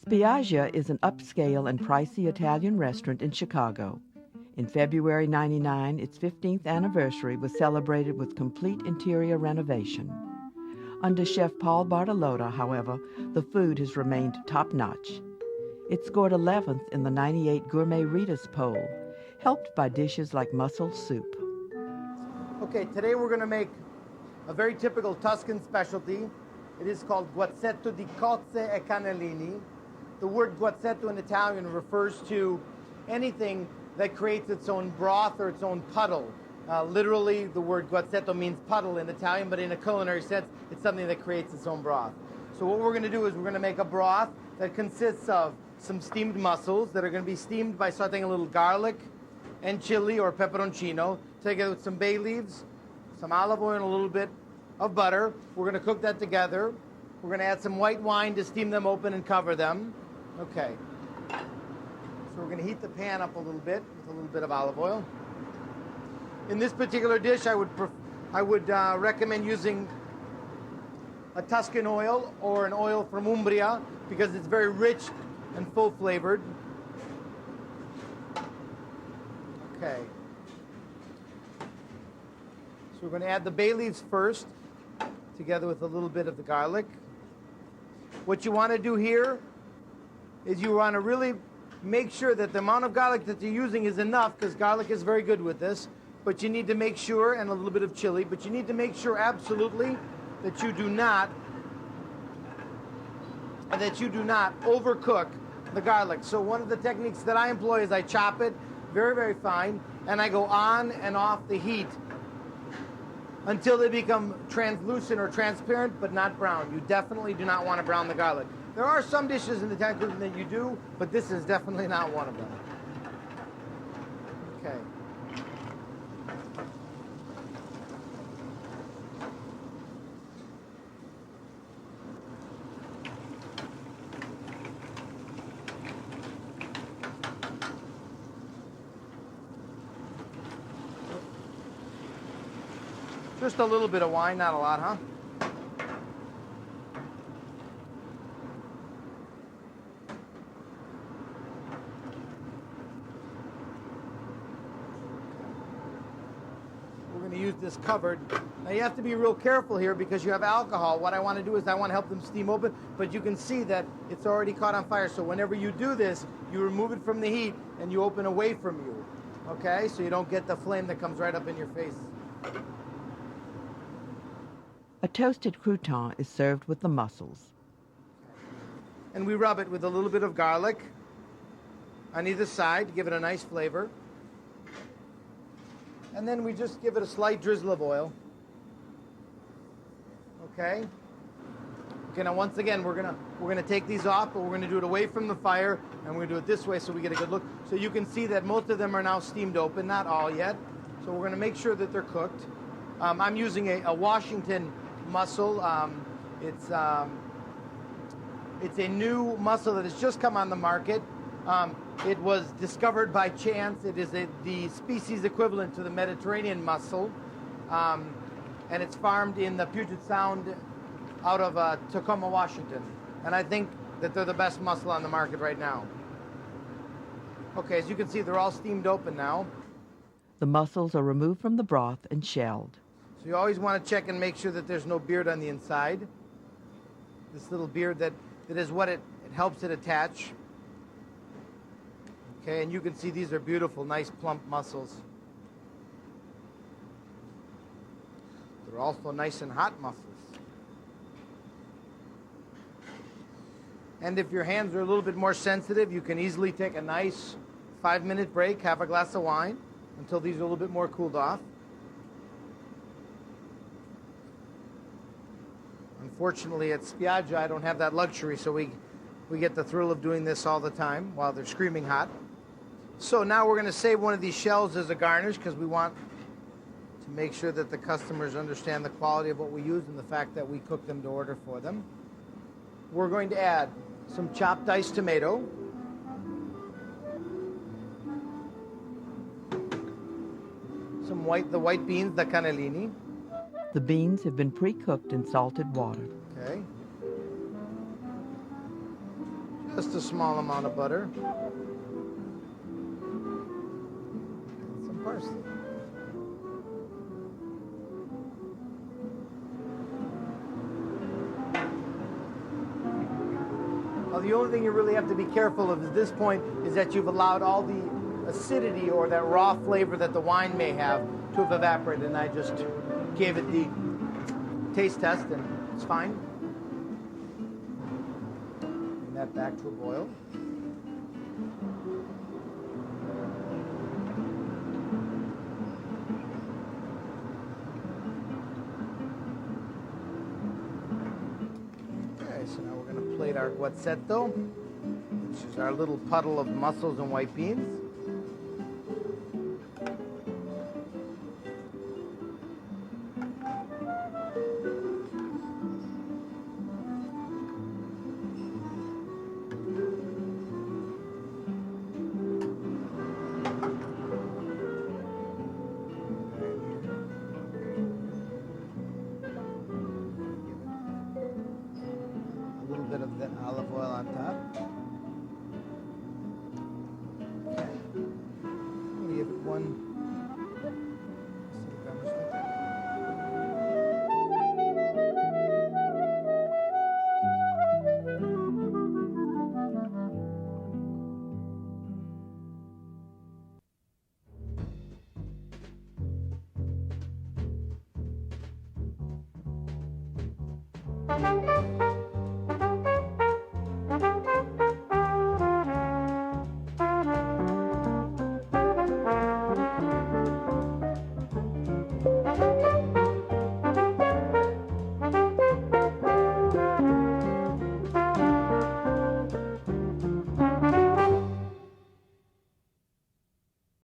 Spiaggia is an upscale and pricey Italian restaurant in Chicago. In February '99, its 15th anniversary was celebrated with complete interior renovation. Under Chef Paul Bartolotta, however, the food has remained top-notch. It scored 11th in the '98 Gourmet Readers Poll, helped by dishes like mussel soup. Okay, today we're going to make a very typical Tuscan specialty. It is called guazzetto di cozze e cannellini. The word guazzetto in Italian refers to anything that creates its own broth or its own puddle. Literally, the word guazzetto means puddle in Italian, but in a culinary sense, it's something that creates its own broth. So what we're going to do is we're going to make a broth that consists of some steamed mussels that are going to be steamed by sauteing a little garlic and chili or pepperoncino, together with some bay leaves, some olive oil, and a little bit of butter. We're going to cook that together. We're going to add some white wine to steam them open and cover them. Okay. So we're going to heat the pan up a little bit with a little bit of olive oil. In this particular dish, I would recommend using a Tuscan oil or an oil from Umbria because it's very rich and full flavored. Okay. So we're going to add the bay leaves first, together with a little bit of the garlic. What you want to do here is you want to really make sure that the amount of garlic that you're using is enough, because garlic is very good with this, but you need to make sure, and a little bit of chili, but you need to make sure absolutely that you do not overcook the garlic. So one of the techniques that I employ is I chop it very, very fine, and I go on and off the heat until they become translucent or transparent, but not brown. You definitely do not want to brown the garlic. There are some dishes in the Italian cuisine that you do, but this is definitely not one of them. Okay. Just a little bit of wine, not a lot, huh? We're going to use this covered. Now you have to be real careful here because you have alcohol. What I want to do is I want to help them steam open, but you can see that it's already caught on fire. So whenever you do this, you remove it from the heat and you open away from you. Okay? So you don't get the flame that comes right up in your face. A toasted crouton is served with the mussels. And we rub it with a little bit of garlic on either side to give it a nice flavor. And then we just give it a slight drizzle of oil. Okay? Okay, now once again, we're gonna take these off, but we're gonna do it away from the fire, and we're gonna do it this way so we get a good look. So you can see that most of them are now steamed open, not all yet. So we're gonna make sure that they're cooked. I'm using a Washington mussel. It's a new mussel that has just come on the market. It was discovered by chance. It is the species equivalent to the Mediterranean mussel, and it's farmed in the Puget Sound out of Tacoma, Washington. And I think that they're the best mussel on the market right now. Okay, as you can see, they're all steamed open now. The mussels are removed from the broth and shelled. So you always want to check and make sure that there's no beard on the inside. This little beard that is what it helps it attach. Okay, and you can see these are beautiful, nice plump mussels. They're also nice and hot mussels. And if your hands are a little bit more sensitive, you can easily take a nice 5-minute break, have a glass of wine until these are a little bit more cooled off. Unfortunately, at Spiaggia, I don't have that luxury, so we get the thrill of doing this all the time while they're screaming hot. So now we're going to save one of these shells as a garnish because we want to make sure that the customers understand the quality of what we use and the fact that we cook them to order for them. We're going to add some chopped diced tomato, the white beans, the cannellini, The beans have been pre-cooked in salted water. Okay. Just a small amount of butter. And some parsley. Well, the only thing you really have to be careful of at this point is that you've allowed all the acidity or that raw flavor that the wine may have to have evaporated, and I just gave it the taste test and it's fine. Bring that back to a boil. Okay, so now we're going to plate our guazzetto, which is our little puddle of mussels and white beans. A little bit of the olive oil on top. Okay. I'm going to give it one.